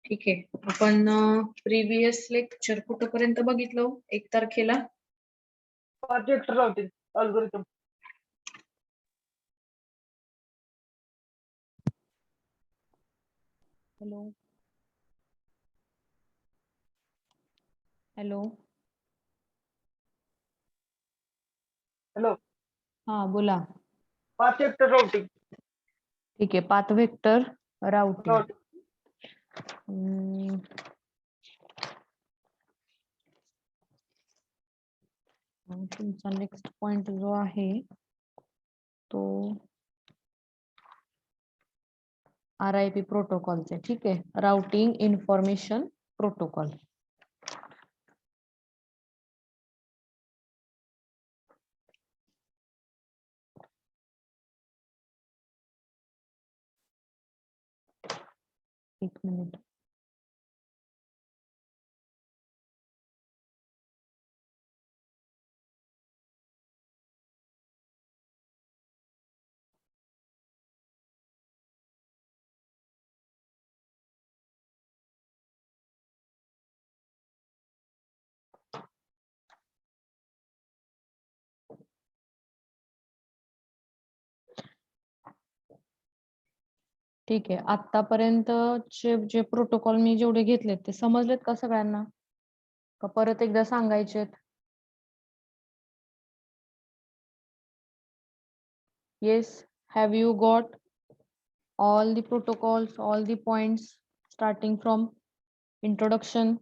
ठीक आहे. आपण प्रिव्हियस लेक्चर कुठपर्यंत बघितलं 1 तारखेला? Path vector routing algorithm. Hello hello hello, हा बोला. Path vector routing. ठीक आहे. Path vector routing. तुमचा नेक्स्ट पॉइंट जो आहे तो RIP प्रोटोकॉलचा. ठीक आहे. Routing information protocol. एक मिनिट. ठीक आहे. आतापर्यंत जे प्रोटोकॉल मी जेवढे घेतलेत ते समजलेत का सगळ्यांना? का परत एकदा सांगायचेत? Yes, have you got all the protocols, all the points starting from introduction?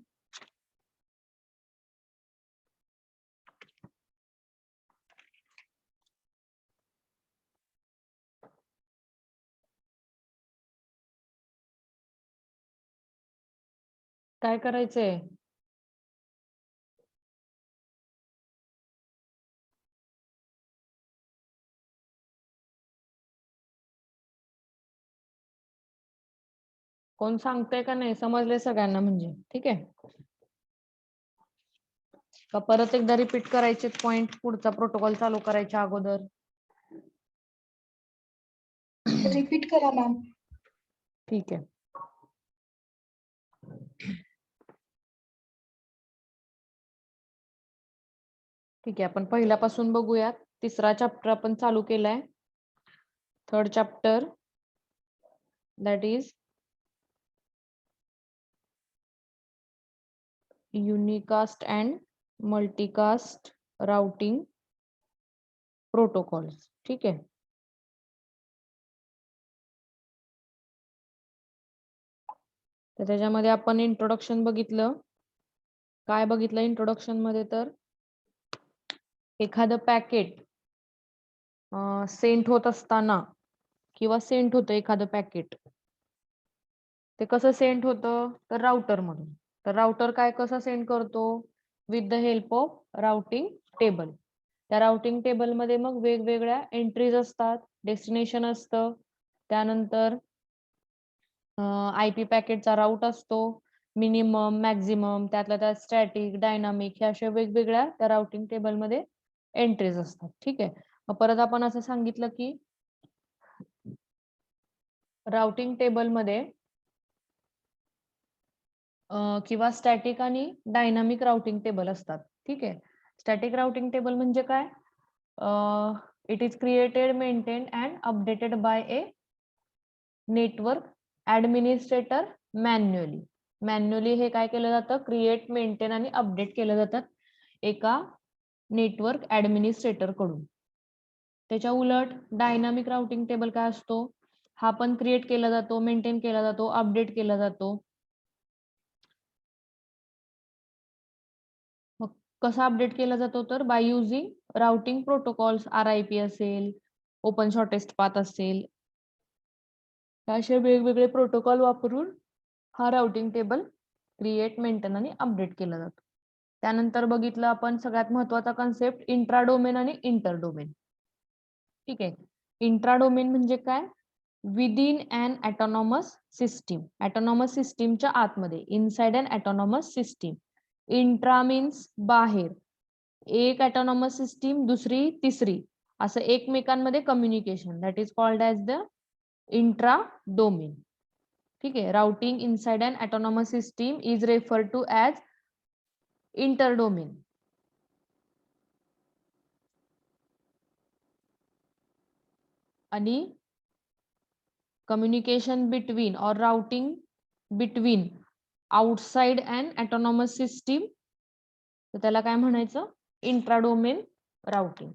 काय करायचंय? कोण सांगतंय का नाही? समजले सगळ्यांना म्हणजे? ठीक आहे. का परत एकदा रिपीट करायचे पॉइंट पुढचा प्रोटोकॉल चालू करायच्या अगोदर? रिपीट करा मॅम. ठीक आहे. ठीक आहे. आपण पहिल्यापासून बघूयात. तिसरा चॅप्टर आपण चालू केलाय. Third chapter, that is unicast and multicast routing protocols. ठीक आहे. तर त्याच्यामध्ये आपण इंट्रोडक्शन बघितलं. काय बघितलं इंट्रोडक्शन मध्ये? तर एखादं पॅकेट सेंट होत असताना किंवा सेंट होतं एखादं पॅकेट, ते कसं सेंट होतं? तर राउटर मधून. तर राउटर काय कसं सेंड करतो? With the help of routing table. त्या राउटिंग टेबल मध्ये मग वेगवेगळ्या एंट्रीज असतात, डेस्टिनेशन असतं, त्यानंतर IP पॅकेटचा राऊट असतो, मिनिमम, मॅक्झिमम, त्यातल्या त्यात स्टॅटिक, डायनामिक, ह्या अशा वेगवेगळ्या त्या राउटिंग टेबल मध्ये एंट्रीज असतात. ठीक आहे. मग परत आपण असं सांगितलं की राउटिंग टेबल मध्ये किंवा स्टॅटिक आणि डायनामिक राउटिंग टेबल असतात. ठीक आहे. स्टॅटिक राउटिंग टेबल म्हणजे काय? It is created, maintained and updated by a network administrator manually. Manually हे काय केलं जातं? क्रिएट, मेंटेन आणि अपडेट केलं जातात एका नेटवर्क ऍडमिनिस्ट्रेटर कडून. त्याच्या उलट डायनामिक राउटिंग टेबल काय असतो? हा पण क्रिएट केला जातो, मेंटेन केला जातो, अपडेट केला जातो. मग कसा अपडेट केला जातो? तर by using routing protocols, RIP असेल, ओपन शॉर्टेस्ट पाथ असेल, असे वेगवेगळे प्रोटोकॉल वापरून हा राउटिंग टेबल क्रिएट, मेंटेन आणि अपडेट केला जातो. त्यानंतर बघितलं आपण सगळ्यात महत्वाचा कन्सेप्ट इंट्रा डोमेन आणि इंटर डोमेन. ठीक आहे. इंट्रा डोमेन म्हणजे काय? विदिन अन ऑटोनॉमस सिस्टीम. ऑटोनॉमस सिस्टीमच्या आतमध्ये, inside an autonomous system. Intra means बाहेर. एक ऑटोनॉमस सिस्टीम, दुसरी, तिसरी, असं एकमेकांमध्ये communication, that is called as the intra domain. ठीक आहे. Routing inside an autonomous system is referred to as interdomain. आणि कम्युनिकेशन बिटवीन और routing between outside and autonomous system, तर त्याला काय म्हणायचं? Intradomain routing.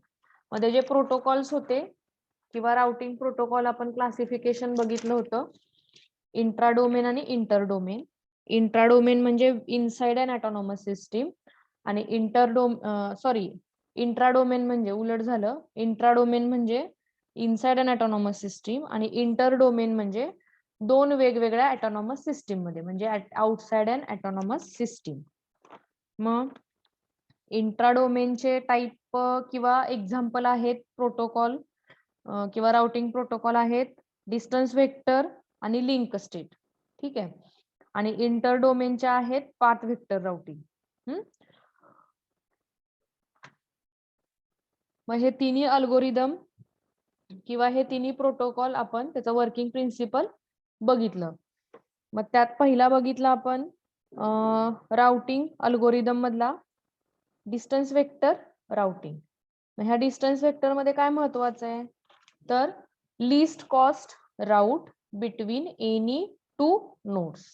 मध्ये जे प्रोटोकॉल्स होते किंवा राउटिंग प्रोटोकॉल आपण क्लासिफिकेशन बघितलं होतं, इंट्राडोमेन आणि इंटरडोमेन. इंट्राडोमेन म्हणजे इनसाइड अँड ऑटोनॉमस सिस्टीम आणि इंट्राडोमेन म्हणजे उलट झालं. इंट्राडोमेन म्हणजे इनसाइड अँड ऑटोनॉमस सिस्टीम आणि इंटरडोमेन म्हणजे दोन वेगवेगळ्या ऑटोनॉमस सिस्टीम मध्ये, म्हणजे आउटसाइड अँड ऑटोनॉमस सिस्टीम. मग इंट्राडोमेनचे टाईप किंवा एक्झाम्पल आहेत प्रोटोकॉल किंवा राउटिंग प्रोटोकॉल आहेत डिस्टन्स वेक्टर आणि लिंक स्टेट. ठीक आहे. आणि इंटरडोमेनच्या आहेत पाथ वेक्टर राउटिंग. मग हे तिन्ही अल्गोरिदम किंवा हे तिन्ही प्रोटोकॉल आपण त्याचं वर्किंग प्रिन्सिपल बघितलं. मग त्यात पहिला बघितला आपण राउटिंग अल्गोरिदम मधला डिस्टन्स वेक्टर राउटिंग. ह्या डिस्टन्स वेक्टर मध्ये काय महत्वाचं आहे तर least cost route between any two nodes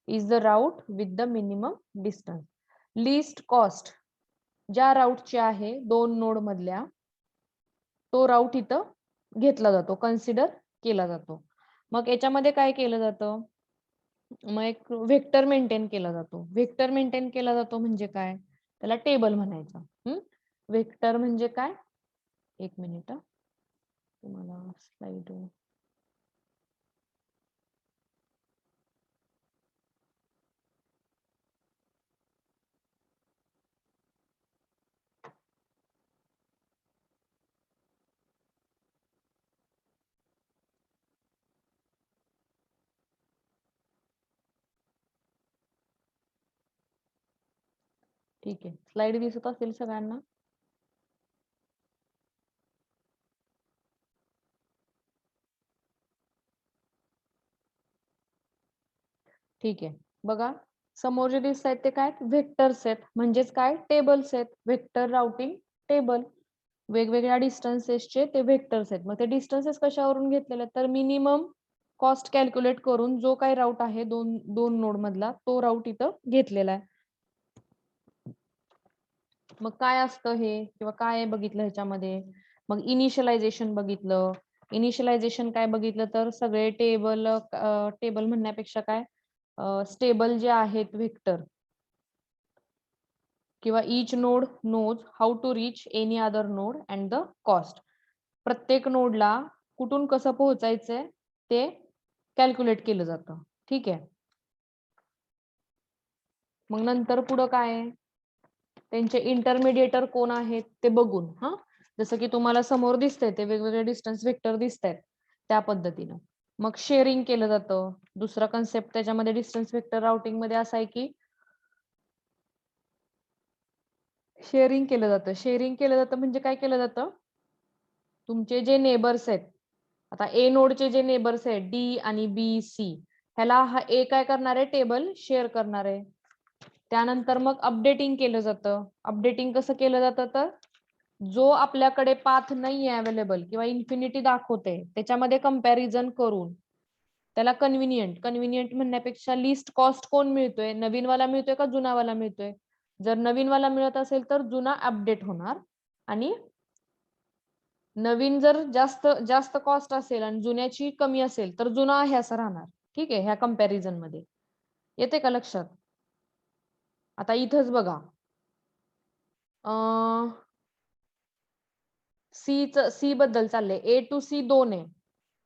is the route with the minimum distance. Least cost ज्या राउटची आहे दोन नोड मधल्या, तो राउट इथं घेतला जातो, कन्सिडर केला जातो. मग याच्यामध्ये काय केलं जातं, मग एक व्हेक्टर मेंटेन केला जातो. व्हेक्टर मेंटेन केला जातो म्हणजे काय, त्याला टेबल म्हणायचं. व्हेक्टर म्हणजे काय, एक मिनिट तुम्हाला स्लाइड. ठीक आहे, स्लाइड दिसत असेल सगळ्यांना. ठीक आहे, बघा समोर जे दिसत आहेत ते काय, व्हेक्टर्स आहेत, म्हणजेच काय, टेबल्स आहेत. व्हेक्टर राउटिंग टेबल, वेगवेगळ्या डिस्टन्सेसचे ते व्हेक्टर्स आहेत. मग ते डिस्टन्सेस कशावरून घेतलेले आहेत तर मिनिमम कॉस्ट कॅल्क्युलेट करून जो काही राउट आहे दोन नोड मधला, तो राउट इथं घेतलेला आहे. मग काय असतं हे किंवा काय बघितलं ह्याच्यामध्ये, मग इनिशियलायझेशन बघितलं. इनिशियलायझेशन काय बघितलं तर सगळे टेबल म्हणण्यापेक्षा काय, स्टेबल जे आहेत व्हेक्टर किंवा each node knows how to reach any other node and the cost. प्रत्येक नोडला कुठून कसं पोहोचायचंय ते कॅल्क्युलेट केलं जातं. ठीक आहे. मग नंतर पुढं काय, त्यांचे इंटरमिडिएटर कोण आहेत ते बघून, जसं की तुम्हाला समोर दिसतंय ते वेगवेगळे डिस्टन्स वेक्टर दिसतायत त्या पद्धतीनं. मग शेअरिंग केलं जातं. दुसरा कन्सेप्ट त्याच्यामध्ये डिस्टन्स वेक्टर राउटिंग मध्ये असा आहे की शेअरिंग केलं जातं. शेअरिंग केलं जातं म्हणजे काय केलं जातं, तुमचे जे नेबर्स आहेत, आता ए नोडचे जे नेबर्स आहेत डी आणि बी सी, ह्याला हा ए काय करणार आहे, टेबल शेअर करणार आहे. त्यानंतर मग अपडेटिंग केलं जातं. अपडेटिंग कसं केलं जातं तर जो आपल्याकडे पाथ नाही आहे अवेलेबल किंवा इन्फिनिटी दाखवते त्याच्यामध्ये कंपॅरिझन करून त्याला कन्व्हिनियंट म्हणण्यापेक्षा लिस्ट कॉस्ट कोण मिळतोय, नवीनवाला मिळतोय का जुनावाला मिळतोय. जर नवीनवाला मिळत असेल तर जुना अपडेट होणार आणि नवीन जर जास्त कॉस्ट असेल आणि जुन्याची कमी असेल तर जुना आहे असं राहणार. ठीक आहे, ह्या कंपॅरिझन मध्ये येते का लक्षात. आता इथंच बघा, सी बद्दल चाललंय. ए टू सी 2 आहे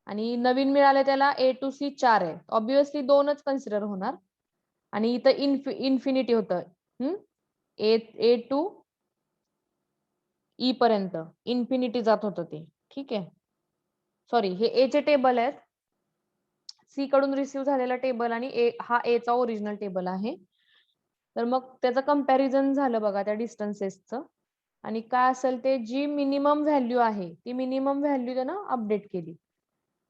आणि नवीन मिळाले त्याला ए टू सी 4 आहे. ऑब्विसली 2च कन्सिडर होणार. आणि इथं इन्फिनिटी होतं, ए टू ई पर्यंत इन्फिनिटी जात होतं ते. ठीक आहे, सॉरी, हे ए चे टेबल आहेत, सी कडून रिसीव्ह झालेला टेबल आणि हा ए चा ओरिजिनल टेबल आहे. तर मग त्याचं कंपॅरिझन झालं बघा त्या डिस्टन्सेसचं, आणि काय असेल ते जी मिनिमम व्हॅल्यू आहे ती मिनिमम व्हॅल्यू त्यानं अपडेट केली.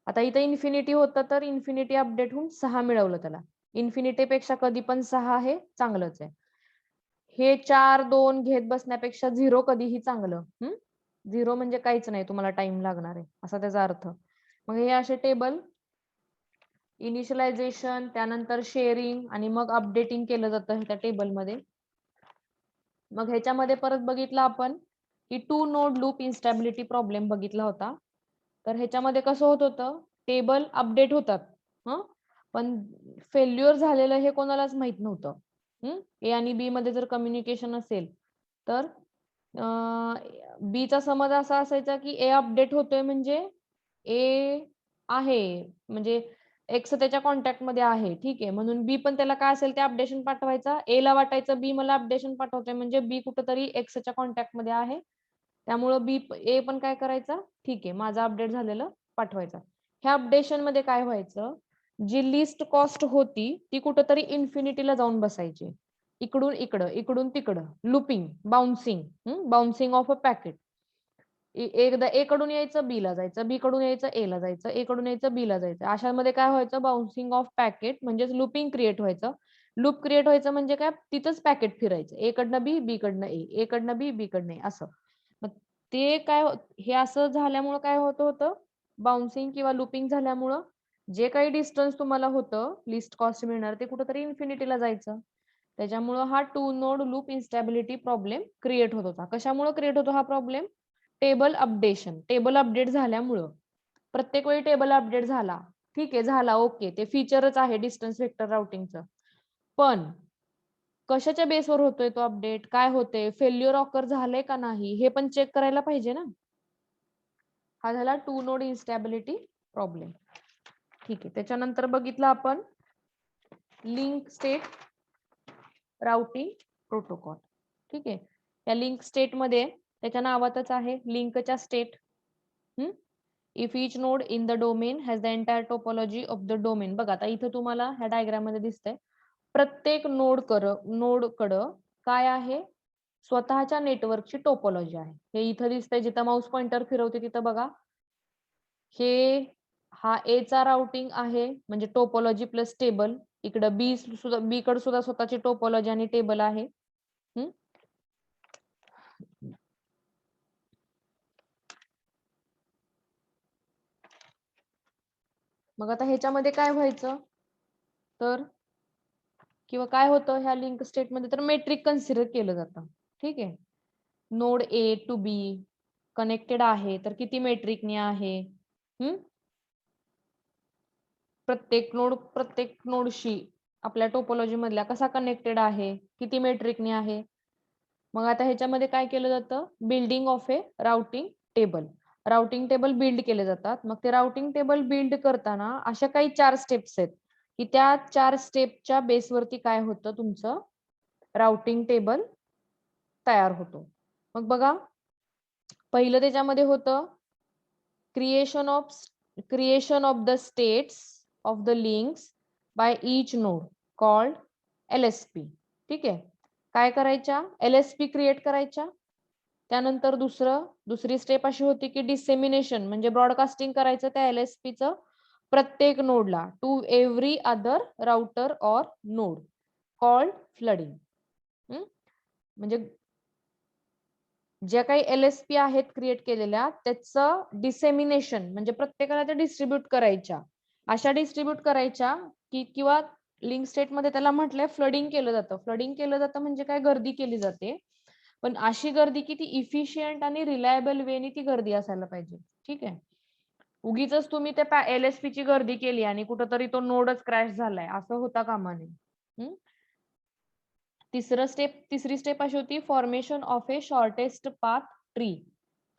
आता इथे इन्फिनिटी होतं तर इन्फिनिटी अपडेट होऊन 6 मिळवलं त्याला. इन्फिनिटी पेक्षा कधी पण 6 हे चांगलंच आहे. हे 4 2 घेत बसण्यापेक्षा 0 कधीही चांगलं. 0 म्हणजे काहीच नाही, तुम्हाला टाइम लागणार आहे असा त्याचा अर्थ. मग हे असे टेबल इनिशियलायझेशन, त्यानंतर शेअरिंग आणि मग अपडेटिंग केलं जातं त्या टेबलमध्ये. मग ह्याच्यामध्ये परत बघितलं आपण की 2 नोड लूप इन्स्टॅबिलिटी प्रॉब्लेम बघितला होता. तर ह्याच्यामध्ये कसं होत होतं, टेबल अपडेट होतात पण फेल्युअर झालेलं हे कोणालाच माहित नव्हतं. ए आणि बी मध्ये जर कम्युनिकेशन असेल तर बी चा समज असा असायचा की ए अपडेट होतोय म्हणजे ए आहे, म्हणजे एक्स त्याच्या कॉन्टॅक्ट मध्ये आहे, ठीक आहे, म्हणून बी पण त्याला काय असेल ते अपडेशन पाठवायचा. ए ला वाटायचं बी मला अपडेशन पाठवतोय म्हणजे बी कुठेतरी एक्सच्या कॉन्टॅक्ट मध्ये आहे, त्यामुळं बी ए पण काय करायचा, ठीक आहे माझा अपडेट झालेलं पाठवायचा. ह्या अपडेशन मध्ये काय व्हायचं, जी लिस्ट कॉस्ट होती ती कुठेतरी इन्फिनिटीला जाऊन बसायची. इकडून इकडं, इकडून तिकडं, looping, bouncing of a packet. एकदा ए कडून यायचं बी ला जायचं, बी कडून यायचं ए ला जायचं, ए कडून यायचं बी ला जायचं. अशामध्ये काय व्हायचं, बाउन्सिंग ऑफ पॅकेट म्हणजेच लुपिंग क्रिएट व्हायचं. लूप क्रिएट व्हायचं म्हणजे काय, तिथंच पॅकेट फिरायचं, ए कडनं बी, बी कडनं ए कडनं बी, बी कडनं ए असं. मग ते काय हे असं झाल्यामुळं काय होतं, बाउन्सिंग किंवा लुपिंग झाल्यामुळं जे काही डिस्टन्स तुम्हाला होतं लिस्ट कॉस्ट मिळणार ते कुठेतरी इन्फिनिटीला जायचं. त्याच्यामुळं हा 2 node loop instability problem create होत होता. कशामुळे क्रिएट होतो हा problem, table updation, table update झाल्यामुळं. प्रत्येक वेळी टेबल अपडेट झाला, ठीक आहे झाला, ओके, ते फीचरच आहे डिस्टन्स वेक्टर राउटिंगचं. पण कशाच्या बेसवर होतोय तो अपडेट, काय होते, फेल्युअर ऑकर झालंय का नाही हे पण चेक करायला पाहिजे ना. हा झाला 2 नोड इन्स्टॅबिलिटी प्रॉब्लेम. ठीक आहे, त्याच्यानंतर बघितलं आपण लिंक स्टेट राउटिंग प्रोटोकॉल. ठीक आहे, या लिंक स्टेट मध्ये त्याच्या नावातच आहे लिंकच्या state. If each node in the domain has the entire topology of the domain. बघा आता इथं तुम्हाला ह्या डायग्राम मध्ये दिसतंय प्रत्येक नोड कडं काय आहे, स्वतःच्या नेटवर्कची टोपोलॉजी आहे. हे इथं दिसतंय, जिथं माऊस पॉइंटर फिरवते तिथं बघा, हे हा ए चा राउटिंग आहे म्हणजे टोपोलॉजी प्लस टेबल. इकडं बी कडे सुद्धा स्वतःची टोपोलॉजी आणि टेबल आहे. मग आता ह्याच्यामध्ये काय व्हायचं तर, किंवा काय होतं ह्या लिंक स्टेटमध्ये, तर मेट्रिक कन्सिडर केलं जातं. ठीक आहे, node A to B connected आहे तर किती मेट्रिकने आहे, प्रत्येक नोडशी आपल्या टोपोलॉजी मधल्या कसा कनेक्टेड आहे, किती मेट्रिकने आहे. मग आता ह्याच्यामध्ये काय केलं जातं, building of A routing table. Routing table build केले जातात. मग ते राउटिंग टेबल बिल्ड करताना अशा काही 4 स्टेप्स आहेत की त्या 4 स्टेपच्या बेसवरती काय होतं, तुमचं राउटिंग टेबल तयार होतो. मग बघा, पहिलं त्याच्यामध्ये होतं creation of the states of the links by each node called LSP. ठीक आहे, काय करायच्या, LSP क्रिएट करायच्या. त्यानंतर दुसरी स्टेप अशी होती की डिसेमिनेशन म्हणजे ब्रॉडकास्टिंग करायचं त्या LSP चं प्रत्येक नोडला to every other router or node called flooding. म्हणजे ज्या काही LSP आहेत क्रिएट केलेल्या त्याचं डिसेमिनेशन म्हणजे प्रत्येकाला त्या डिस्ट्रीब्यूट करायच्या. अशा डिस्ट्रीब्यूट करायच्या की, किंवा लिंक स्टेट मध्ये त्याला म्हटलंय फ्लडिंग केलं जातं. फ्लडिंग केलं जातं म्हणजे काय, गर्दी केली जाते, पण अशी गर्दी की ती इफिशियंट आणि रिलायबल वेनी ती गर्दी असायला पाहिजे. ठीक आहे, उगीच तुम्ही त्या LSP ची गर्दी केली आणि कुठंतरी तो नोडच क्रॅश झालाय असं होता कामा नये. तिसरी स्टेप अशी होती formation of A shortest path tree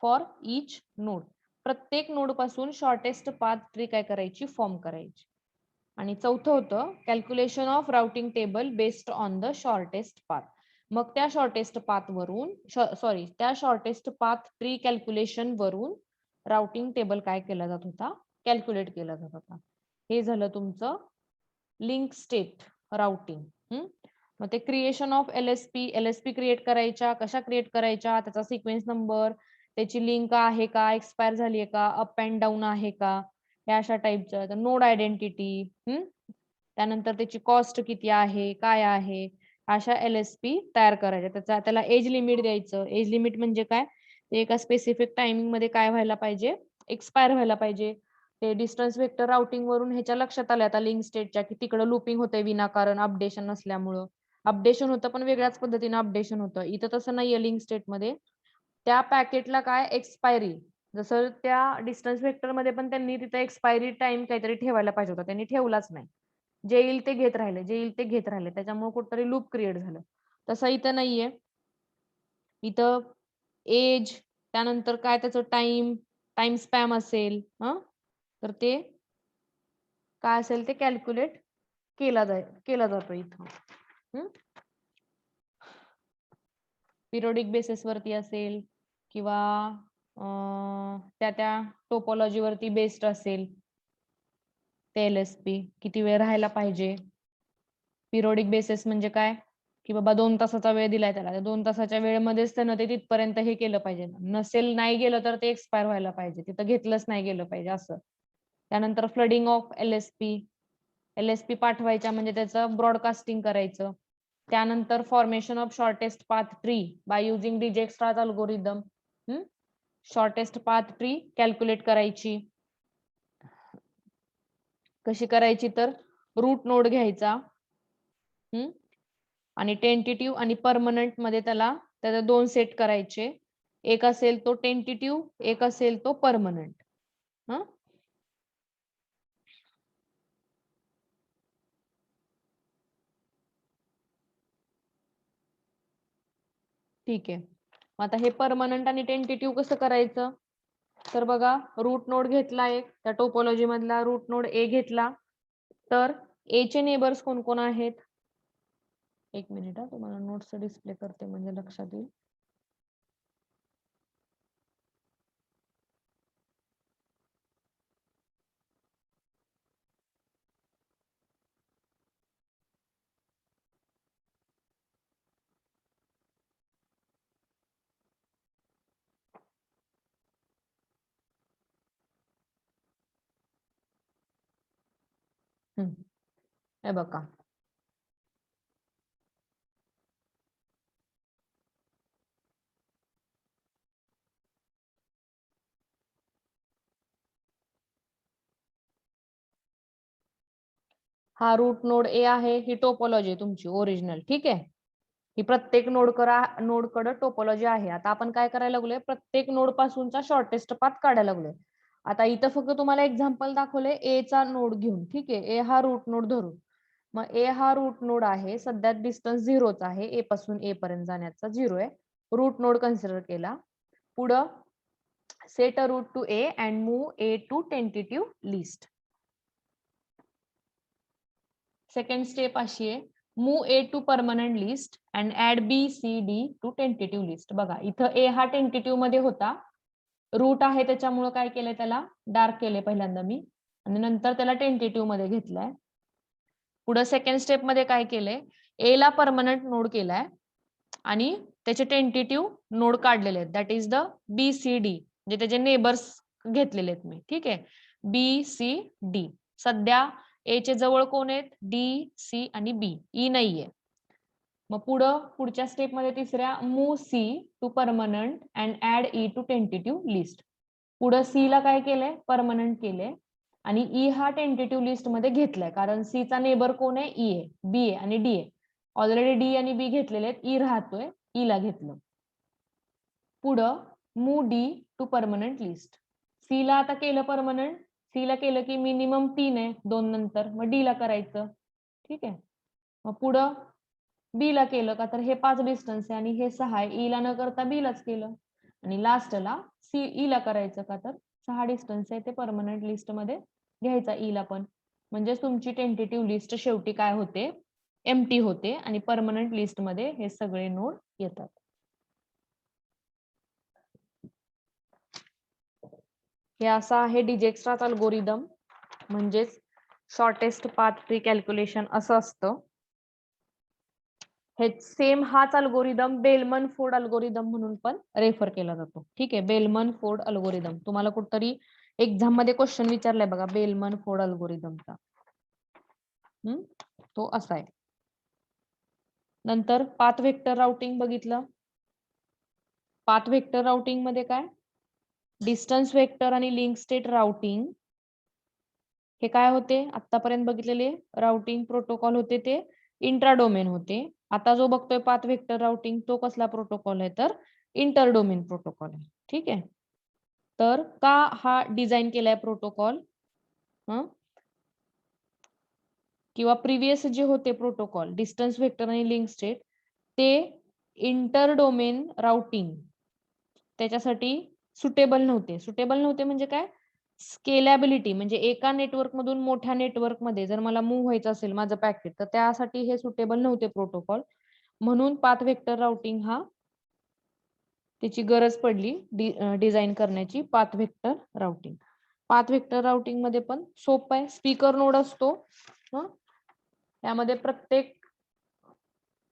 for each node. प्रत्येक नोड पासून शॉर्टेस्ट पाथ ट्री काय करायची, फॉर्म करायची. आणि चौथं होतं calculation of routing table based on the shortest path. मग त्या शॉर्टेस्ट पाथ ट्री कॅल्क्युलेशन वरून राउटिंग टेबल काय केला जात होता, कॅल्क्युलेट केला जात होता. हे झालं तुमचं लिंक स्टेट राउटिंग. मग ते क्रिएशन ऑफ LSP क्रिएट करायच्या, कशा क्रिएट करायच्या, त्याचा सिक्वेन्स नंबर, त्याची लिंक आहे का, एक्सपायर झाली आहे का, अप अँड डाऊन आहे का, हे अशा टाईपचं. नोड आयडेंटिटी, त्यानंतर त्याची कॉस्ट किती आहे, काय आहे, अशा LSP तयार करायच्या. त्याला एज लिमिट द्यायचं. एज लिमिट म्हणजे काय, ते एका स्पेसिफिक टायमिंग मध्ये काय व्हायला पाहिजे, एक्सपायर व्हायला पाहिजे. ते डिस्टन्स वेक्टर राउटिंग वरून ह्याच्या लक्षात आलं आता लिंक स्टेटच्या, की तिकडे लूपिंग होतंय विनाकारण अपडेशन नसल्यामुळं. अपडेशन होतं पण वेगळ्याच पद्धतीने अपडेशन होतं. इथं तसं नाहीये लिंक स्टेटमध्ये. त्या पॅकेटला काय एक्सपायरी, जसं त्या डिस्टन्स वेक्टर मध्ये पण त्यांनी तिथं एक्सपायरी टाइम काहीतरी ठेवायला पाहिजे होता, त्यांनी ठेवलाच नाही. जे येईल ते घेत राहिले, जे येईल ते घेत राहिले, त्याच्यामुळे कुठेतरी लूप क्रिएट झालं. तसं इथं नाहीये. इथं एज, त्यानंतर काय त्याचं टाइम स्पॅम असेल, तर ते काय असेल ते कॅल्क्युलेट केला जातो इथं. पिरियोडिक बेसिस वरती असेल किंवा त्या टोपोलॉजी वरती बेस्ड असेल ते LSP किती वेळ राहायला पाहिजे. पिरियोडिक बेसिस म्हणजे काय, की बाबा 2 तासाचा वेळ दिलाय त्याला, 2 तासाच्या वेळेमध्येच त्यानं ते तिथपर्यंत हे केलं पाहिजे. नसेल, नाही गेलं तर ते एक्सपायर व्हायला पाहिजे, तिथं घेतलंच नाही गेलं पाहिजे असं. त्यानंतर फ्लडिंग ऑफ LSP पाठवायच्या म्हणजे त्याचं ब्रॉडकास्टिंग करायचं. त्यानंतर formation of shortest path tree by using Dijkstra's algorithm. Shortest path tree calculate करायची. कशी करायची, तर रूट नोड घ्यायचा आणि टेंटेटिव्ह आणि परमनंट मध्ये त्याचे 2 सेट करायचे. एक असेल तो टेंटेटिव्ह, एक असेल तो परमनंट. ठीक आहे. आता हे परमनंट आणि टेंटेटिव्ह कसं करायचं, तर बघा, रूट नोड घेतला एक, त्या टोपोलॉजी मधला रूट नोड A घेतला, तर A चे नेबर्स कोण कोण आहेत. एक मिनिट, तुम्हाला नोट्स डिस्प्ले करते म्हणजे लक्षात येईल. हे बघा, हा रूट नोड A आहे, ही टोपोलॉजी तुमची ओरिजिनल. ठीक आहे, ही प्रत्येक नोडकडे टोपोलॉजी आहे. आता आपण काय करायला लागलोय, प्रत्येक नोड पासूनचा शॉर्टेस्ट पाथ काढायला लागलोय. आता इथं फक्त तुम्हाला एक्झाम्पल दाखवले A चा नोड घेऊन. ठीक आहे, A हा रूट नोड धरून. मग A हा रूट नोड आहे, सध्या डिस्टन्स 0च आहे, A पासून A पर्यंत जाण्याचा 0 आहे. रूट नोड कन्सिडर केला. पुढं set a route to A and move A to tentative list. Second step अशी आहे, move A to permanent list and add B, C, D to tentative list. बघा, इथं A हा टेंटेटिव्ह मध्ये होता, route आहे त्याच्यामुळे काय केलंय, त्याला डार्क केले पहिल्यांदा मी, आणि नंतर त्याला टेंटेटिव्ह मध्ये घेतलाय. पुढे सेकंड स्टेप मध्ये काय केलंय, A ला परमनंट नोड केलाय आणि त्याचे टेंटेटिव्ह नोड काढलेले आहेत, दॅट इज द BCD, म्हणजे त्याचे नेबर्स घेतलेले आहेत मी. ठीक आहे, BCD. सध्या A चे जवळ कोण आहेत, D, C आणि B, E नाहीये. मग पुढच्या स्टेप मध्ये तिसऱ्या, move C to permanent and add E to tentative list. पुढे C ला काय केलंय, परमनंट केलंय आणि E हा टेंटेटिव्ह लिस्ट मध्ये घेतलाय, कारण C चा नेबर कोण आहे, E आहे, B आहे आणि D आहे. ऑलरेडी D आणि B घेतलेले आहेत, E राहतोय, E ला घेतलं. पुढं move D to permanent list. C ला आता केलं परमनंट, C ला केलं की मिनिमम 3 आहे 2 नंतर, मग D ला करायचं. ठीक आहे, मग पुढं B ला केलं का, तर हे 5 डिस्टन्स आहे आणि हे 6 आहे, E ला न करता B लाच केलं. आणि लास्टला E ला करायचं का, तर 6 डिस्टन्स आहे ते परमनंट लिस्ट मध्ये घ्यायचा E ला पण. म्हणजे तुमची टेंटेटिव्ह लिस्ट शेवटी काय होते, एम्प्टी होते आणि परमनंट लिस्ट मध्ये हे सगळे नोड येतात. हे असं आहे डिजेक्स्ट्राच अल्गोरिदम, म्हणजेच शॉर्टेस्ट पाथ ट्री कॅल्क्युलेशन असं असतं. हे सेम हाच अल्गोरिदम बेलमन फोर्ड अल्गोरिदम म्हणून पण रेफर केला जातो. ठीक आहे, बेलमन फोर्ड अल्गोरिदम तुम्हाला कुठतरी एक्झाम मध्ये क्वेश्चन विचारलाय बघा बेलमन फोर्ड अल्गोरिदमचा. तो असा आहे. नंतर पाथ व्हेक्टर राउटिंग बघितलं. पाथ व्हेक्टर राउटिंग मध्ये काय, डिस्टन्स व्हेक्टर आणि लिंक स्टेट राउटिंग हे काय होते, आतापर्यंत बघितलेले राउटिंग प्रोटोकॉल होते ते इंट्रा डोमेन होते. आता जो बघतोय पाथ व्हेक्टर राउटिंग तो कसला प्रोटोकॉल आहे, तर इंटर डोमेन प्रोटोकॉल आहे. ठीक आहे. तर का हा डिझाईन केलाय प्रोटोकॉल, किंवा प्रिव्हियस जे होते प्रोटोकॉल डिस्टन्स व्हेक्टर आणि लिंक स्टेट ते इंटर डोमेन राउटिंग त्याच्यासाठी सुटेबल नव्हते म्हणजे काय, स्केलेबिलिटी म्हणजे एका नेटवर्क मधून मोठ्या नेटवर्क मध्ये जर मला मूव्ह व्हायचं असेल माझं पॅकेट, तर त्यासाठी हे सुटेबल नव्हते प्रोटोकॉल. म्हणून पाथ व्हेक्टर राउटिंग हा त्याची गरज पडली डिझाईन करण्याची, path vector routing. Path vector routing मध्ये पण सोपं आहे. स्पीकर नोड असतो, त्यामध्ये प्रत्येक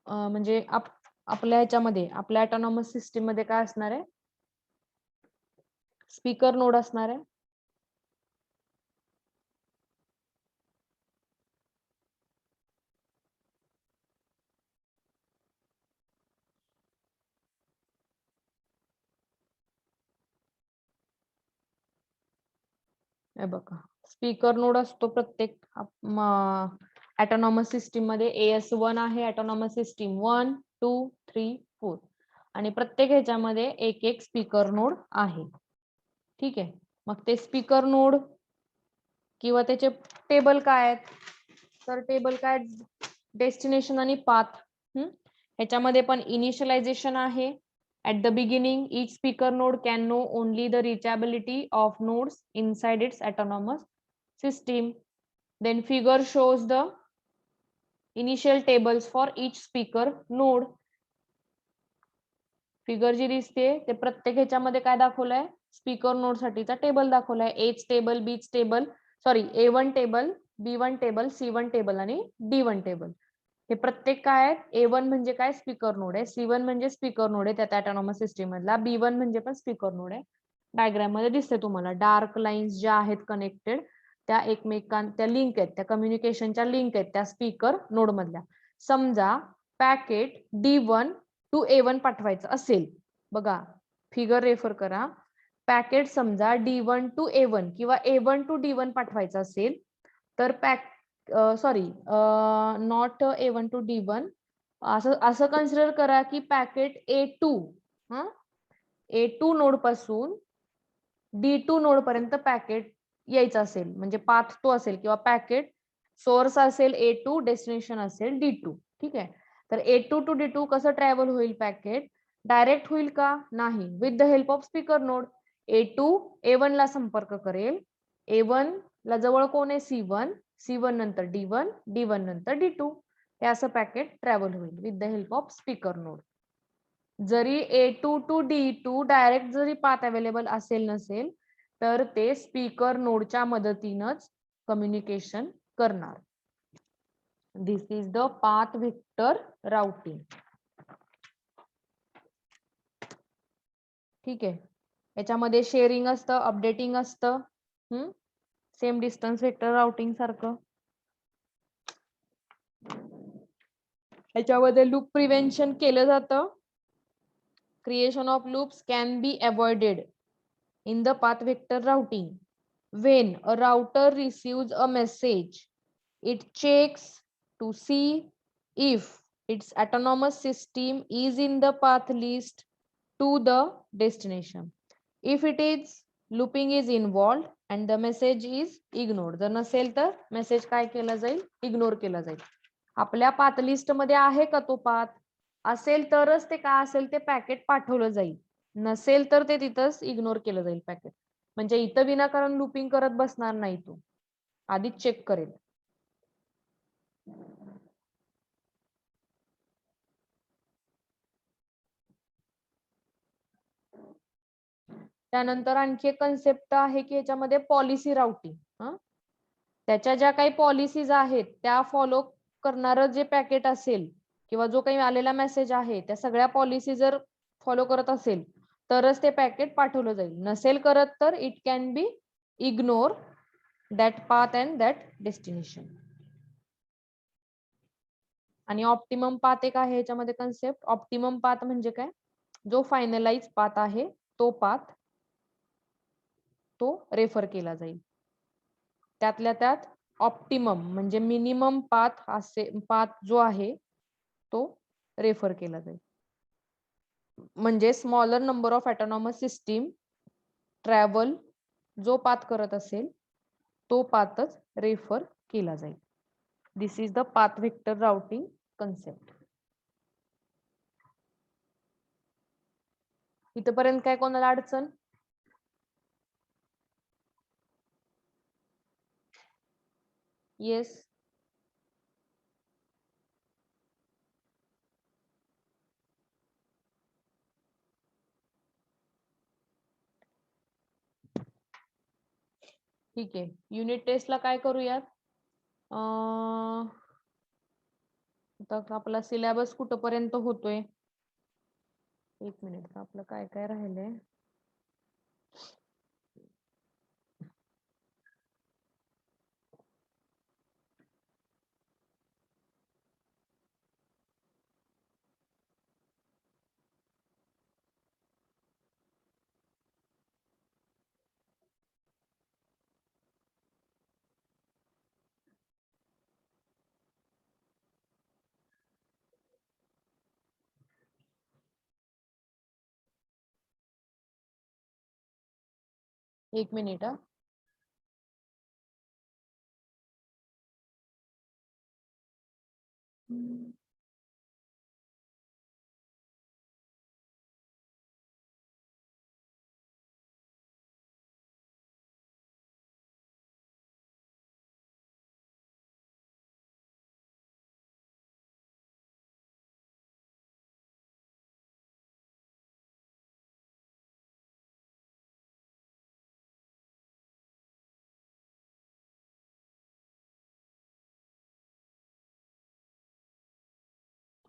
म्हणजे आपल्या ह्याच्यामध्ये आपल्या ऑटोनॉमस सिस्टीम मध्ये काय असणार आहे, स्पीकर नोड असणार आहे. हे बघा स्पीकर नोड असतो प्रत्येक ऑटोनॉमस सिस्टीम मध्ये. AS1 आहे ऑटोनॉमस सिस्टीम 1, 2, 3, 4 आणि प्रत्येक ह्याच्यामध्ये एक एक स्पीकर नोड आहे. ठीक आहे. मग ते स्पीकर नोड किंवा त्याचे टेबल काय आहेत, तर टेबल काय, डेस्टिनेशन आणि पाथ. ह्याच्यामध्ये पण इनिशियलायझेशन आहे. At the beginning, each speaker node can know only the reachability of nodes inside its autonomous system. Then figure shows the initial tables for each speaker node. Figure जी दिसते ते प्रत्येक ह्याच्यामध्ये काय दाखवलंय, स्पीकर नोड साठीचा table दाखवलाय. Each table, बीच table, sorry A1 table, B1 table, C1 table आणि D1 टेबल. हे प्रत्येक काय आहेत, A1 म्हणजे काय, स्पीकर नोड आहे. C1 म्हणजे स्पीकर नोड आहे त्या ऑटोनॉमस सिस्टीम मधला. B1 म्हणजे पण स्पीकर नोड आहे. डायग्राम मध्ये दिसते तुम्हाला डार्क लाईन्स ज्या आहेत कनेक्टेड त्या त्या लिंक आहेत, त्या कम्युनिकेशनच्या लिंक आहेत त्या स्पीकर नोड मधल्या. समजा पॅकेट D1 टू A1 पाठवायचं असेल, बघा फिगर रेफर करा. पॅकेट समजा D1 टू A1 किंवा A1 टू D1 पाठवायचं असेल तर नॉट A1 टू D1, असं कन्सिडर करा की पॅकेट A2 नोड पासून D2 नोड पर्यंत पॅकेट यायचं असेल, म्हणजे पाथ तो असेल किंवा पॅकेट सोर्स असेल A2, डेस्टिनेशन असेल D2. ठीक आहे. तर A2 टू D2 कसं ट्रॅव्हल होईल, पॅकेट डायरेक्ट होईल का, नाही, with the help of speaker node. A2 A1 ला संपर्क करेल, A1 ला जवळ कोण आहे, C1, C1 नंतर D1, D1 नंतर D2. हे असं पॅकेट ट्रॅव्हल होईल with the help of speaker node. जरी A2 टू D2 डायरेक्ट जरी पाथ अवेलेबल असेल नसेल तर ते स्पीकर नोडच्या मदतीनंच कम्युनिकेशन करणार. This is the path vector routing. ठीक आहे. याच्यामध्ये शेअरिंग असतं, अपडेटिंग असतं, सेम डिस्टन्स व्हेक्टर राउटिंग सारखं. याच्यामध्ये लूप प्रिव्हेन्शन केलं जातं. Creation of loops can be avoided in the path vector routing. When a router receives a message, it checks to see if its autonomous system is in the path list to the destination. If it is, looping is involved and the message is ignored. जर नसेल तर message काय केला जाईल, ignore केला जाईल. आपल्या path list मध्ये आहे का तो पाथ, असेल तरच ते काय असेल ते पॅकेट पाठवलं जाईल, नसेल तर ते तिथंच इग्नोर केलं जाईल पॅकेट. म्हणजे इथं विनाकारण लूपिंग करत बसणार नाही, तो आधीच चेक करेल. त्यानंतर आणखी एक कन्सेप्ट आहे की याच्यामध्ये पॉलिसी राउटिंग. त्याच्या ज्या काही पॉलिसीज आहेत त्या फॉलो करणारं जे पॅकेट असेल किंवा जो काही आलेला मेसेज आहे त्या सगळ्या पॉलिसी जर फॉलो करत असेल तरच ते पॅकेट पाठवलं जाईल. नसेल करत तर it can be ignore that path and that destination. आणि ऑप्टिमम पाथ एक आहे याच्यामध्ये कन्सेप्ट. ऑप्टिमम पाथ म्हणजे काय, जो फायनलाइज पाथ आहे तो पाथ तो रेफर केला जाईल. त्यातल्या त्यात ऑप्टिमम म्हणजे मिनिमम पाथ असे पाथ जो आहे तो रेफर केला जाईल. म्हणजे smaller number of autonomous system travel जो पाथ करत असेल तो पाथच रेफर केला जाईल. This is the path vector routing concept. इथपर्यंत काय कोणाला अडचण? येस. ठीक आहे. युनिट टेस्टला काय करूयात? आता आपला सिलेबस कुठपर्यंत होतोय? एक मिनिट, आपलं काय काय राहिलंय? एक मिनिट हा.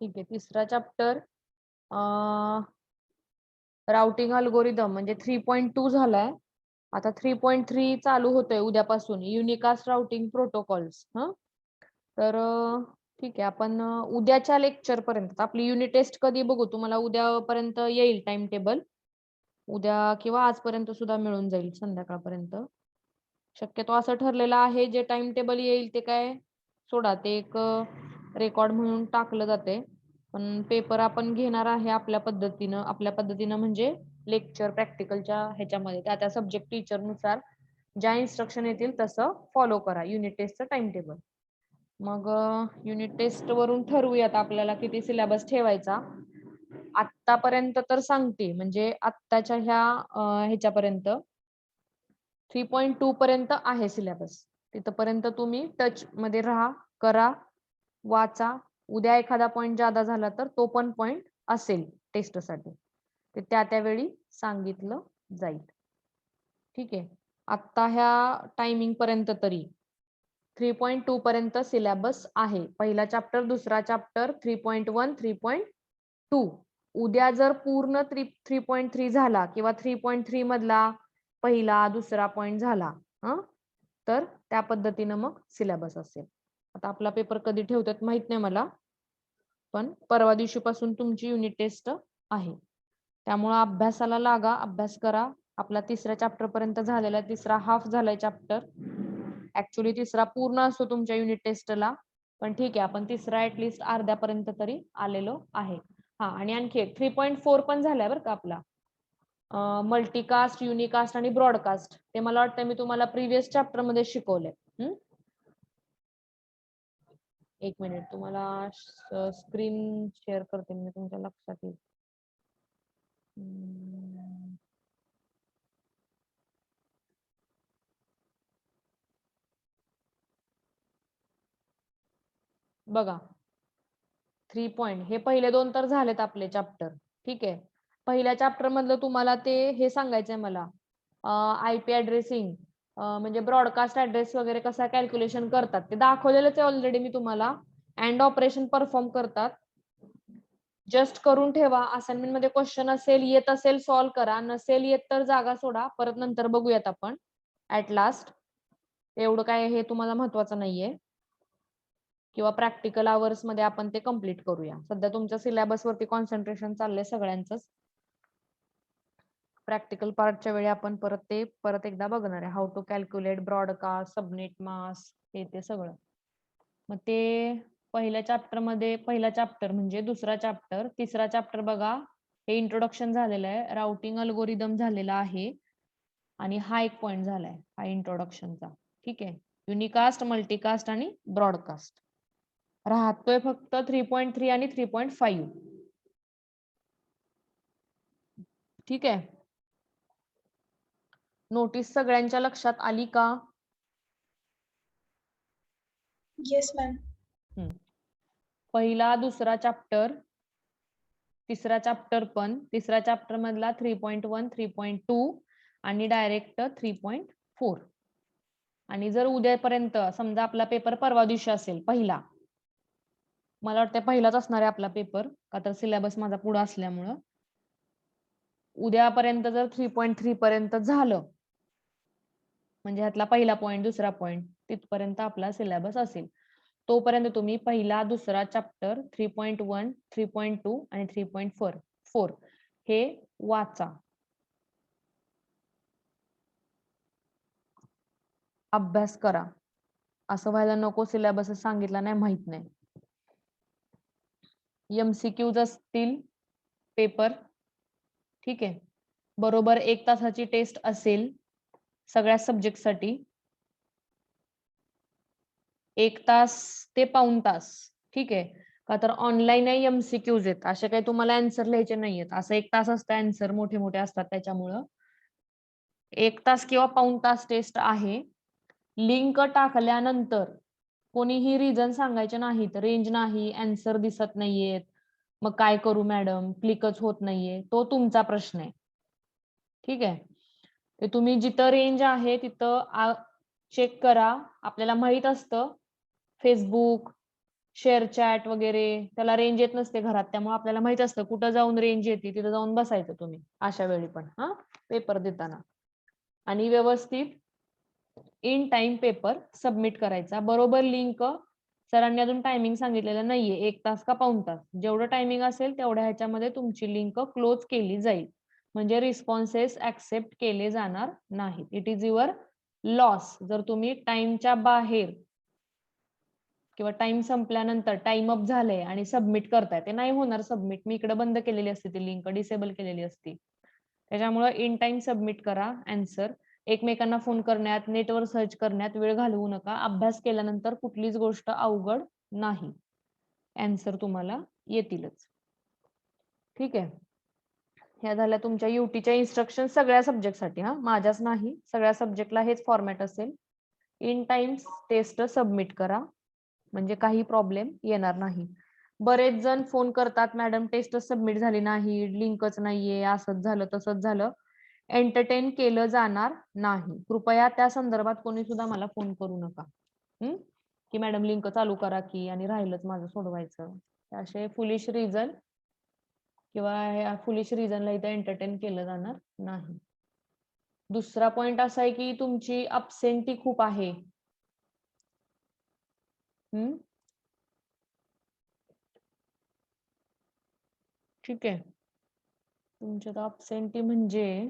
ठीक आहे. तिसरा चॅप्टर राउटिंग अल्गोरिदम म्हणजे 3.2 झालाय. आता 3.3 चालू होतोय उद्यापासून, युनिकास्ट राउटिंग प्रोटोकॉल्स. तर ठीक आहे, आपण उद्याच्या लेक्चर पर्यंत आपली युनिट टेस्ट कधी बघू, तुम्हाला उद्यापर्यंत येईल टाइम टेबल. उद्या किंवा आजपर्यंत सुद्धा मिळून जाईल संध्याकाळपर्यंत. शक्यतो असं ठरलेलं आहे, जे टाइम टेबल येईल ते काय सोडा, ते एक रेकॉर्ड म्हणून टाकलं जाते. पण पेपर आपण घेणार आहे आपल्या पद्धतीनं म्हणजे लेक्चर प्रॅक्टिकलच्या ह्याच्यामध्ये त्या सब्जेक्ट टीचर नुसार ज्या इन्स्ट्रक्शन येतील तसं फॉलो करा युनिट टेस्टचं टाइम टेबल. मग युनिट टेस्ट वरून ठरवूयात आपल्याला किती सिलेबस ठेवायचा. आतापर्यंत तर सांगते, म्हणजे आत्ताच्या ह्याच्यापर्यंत 3.2 पर्यंत आहे सिलेबस. तिथपर्यंत तुम्ही टच मध्ये राहा, करा, वाचा. उद्या एखादा पॉइंट जादा झाला तर तो पण पॉइंट असेल टेस्टसाठी, ते त्यावेळी सांगितलं जाईल. ठीक आहे. आता ह्या टायमिंग पर्यंत तरी 3.2 पर्यंत सिलेबस आहे. पहिला चॅप्टर, दुसरा चॅप्टर 3.1, 3.2. उद्या जर पूर्ण 3.3 झाला किंवा 3.3 मधला पहिला दुसरा पॉइंट झाला तर त्या पद्धतीनं मग सिलेबस असेल. आता आपला पेपर कधी ठेवतात माहित नाही मला, पण परवा दिवशीपासून तुमची युनिट टेस्ट आहे. त्यामुळे अभ्यासाला लागा, अभ्यास करा. आपला तिसऱ्या चॅप्टर पर्यंत झालेला, तिसरा हाफ झालाय चॅप्टर. ऍक्च्युली तिसरा पूर्ण असतो तुमच्या युनिट टेस्टला, पण ठीक आहे, आपण तिसरा ऍटलिस्ट अर्ध्यापर्यंत तरी आलेलो आहे. आणि आणखी एक 3.4 पण झालाय बरं का आपला, मल्टीकास्ट, युनिकास्ट आणि ब्रॉडकास्ट. ते मला वाटतं मी तुम्हाला प्रिव्हियस चॅप्टर मध्ये शिकवलंय. एक मिनिट, तुम्हाला स्क्रीन शेअर करते मी, तुमच्या लक्षात येईल. बघा 3 पॉइंट, हे पहिले दोन तर झालेत आपले चॅप्टर. ठीक आहे. पहिल्या चॅप्टर मधलं तुम्हाला ते हे सांगायचंय मला, आयपी ऍड्रेसिंग म्हणजे ब्रॉडकास्ट ऍड्रेस वगैरे कसा कॅल्क्युलेशन करतात ते दाखवलेलंच आहे ऑलरेडी मी तुम्हाला. अँड ऑपरेशन परफॉर्म करतात. जस्ट करून ठेवा. असाइनमेंट मध्ये क्वेश्चन असेल, येत असेल सॉल्व्ह करा, नसेल येत तर जागा सोडा, परत नंतर बघूयात आपण. At last. एवढं काय हे तुम्हाला महत्वाचं नाहीये, किंवा प्रॅक्टिकल आवर्स मध्ये आपण ते कम्प्लीट करूया. सध्या तुमच्या सिलेबस वरती कॉन्सन्ट्रेशन चाललंय सगळ्यांचंच. प्रॅक्टिकल पार्टच्या वेळी आपण परत एकदा बघणार आहे. How to calculate broadcast, subnet mask, ते सगळं. मग ते पहिल्या चॅप्टर म्हणजे दुसरा चॅप्टर. तिसरा चॅप्टर बघा, हे इंट्रोडक्शन झालेलं आहे, राउटिंग अल्गोरिदम झालेला आहे, आणि हा एक पॉइंट झालाय हा इंट्रोडक्शनचा. ठीक आहे. युनिकास्ट, मल्टीकास्ट आणि ब्रॉडकास्ट. राहतोय फक्त 3.3 आणि 3.5. ठीक आहे. नोटीस सगळ्यांच्या लक्षात आली का? Yes ma'am. पहिला, दुसरा चॅप्टर, तिसरा चॅप्टर पण. तिसरा चॅप्टर मधला 3.1, 3.2 आणि डायरेक्ट 3.4. आणि जर उद्यापर्यंत समजा आपला पेपर परवा दिवशी असेल पहिला, मला वाटतं पहिलाच असणार आहे आपला पेपर, का तर सिलेबस माझा पुढे असल्यामुळं, उद्यापर्यंत जर 3.3 पर्यंत झालं म्हणजे ह्यातला पहिला पॉइंट, दुसरा पॉइंट, तिथपर्यंत आपला सिलेबस असेल. तोपर्यंत तुम्ही पहिला, दुसरा चॅप्टर 3.1, 3.2 आणि 3.4 हे वाचा, अभ्यास करा. असं व्हायला नको सिलेबस सांगितला नाही, माहित नाही. MCQs असतील पेपर. ठीक आहे. बरोबर 1 तासाची टेस्ट असेल सगळ्या सब्जेक्ट साठी. 1 तास ते पाऊण तास. ठीक आहे. का तर ऑनलाईन MCQs आहेत, असे काही तुम्हाला आन्सर लिहायचे नाहीयेत. असं 1 तास असतं, आन्सर मोठे मोठे असतात, त्याच्यामुळं 1 तास किंवा पाऊण तास टेस्ट आहे. लिंक टाकल्यानंतर कोणीही रिझन सांगायचे नाहीत. रेंज नाही, आन्सर दिसत नाहीयेत, मग काय करू मॅडम, क्लिकच होत नाहीये, तो तुमचा प्रश्न आहे. ठीक आहे. ते तुम्ही जिथं रेंज आहे तिथं चेक करा. आपल्याला माहित असतं फेसबुक, शेअर चॅट वगैरे त्याला रेंज येत नसते घरात, त्यामुळे आपल्याला माहित असतं कुठं जाऊन रेंज येते तिथं जाऊन बसायचं तुम्ही अशा वेळी पण पेपर देताना. आणि व्यवस्थित इन टाइम पेपर सबमिट करायचा. बरोबर लिंक सरांनी अजून टायमिंग सांगितलेलं नाहीये, 1 तास का पाऊण तास, जेवढं टायमिंग असेल तेवढ्या ह्याच्यामध्ये तुमची लिंक क्लोज केली जाईल. म्हणजे रिस्पॉन्सेस ऍक्सेप्ट केले जाणार नाहीत. इट इज युअर लॉस जर तुम्ही टाइमच्या बाहेर किंवा टाइम संपल्यानंतर टाइम अप झालंय आणि सबमिट करताय. ते नाही होणार सबमिट. मी इकडे बंद केलेली असते ती लिंक, डिसेबल केलेली असते. त्याच्यामुळे इन टाइम सबमिट करा आन्सर. एकमेकांना फोन करण्यात, नेटवर सर्च करण्यात वेळ घालवू नका. अभ्यास केल्यानंतर कुठलीच गोष्ट अवघड नाही, आन्सर तुम्हाला येतीलच. ठीक आहे. ह्या झाल्या तुमच्या युटीच्या इन्स्ट्रक्शन सगळ्या सब्जेक्टसाठी. माझ्याच नाही, सगळ्या सब्जेक्टला हेच फॉर्मॅट असेल. इन टाइम टेस्ट सबमिट करा, म्हणजे काही प्रॉब्लेम येणार नाही. बरेच जण फोन करतात, मॅडम टेस्ट सबमिट झाली नाही, लिंकच नाहीये, असंच झालं तसंच झालं. एंटरटेन केलं जाणार नाही. कृपया त्या संदर्भात कोणी सुद्धा मला फोन करू नका की मॅडम लिंक चालू करा की, आणि राहिलंच माझं सोडवायचं. असे फुलिश रिझन किंवा फुलिश रिझनला इथे एंटरटेन केलं जाणार नाही. दुसरा पॉइंट असा आहे की तुमची अबसेंटी खूप आहे. ठीक आहे. तुमच्यात अबसेंटी म्हणजे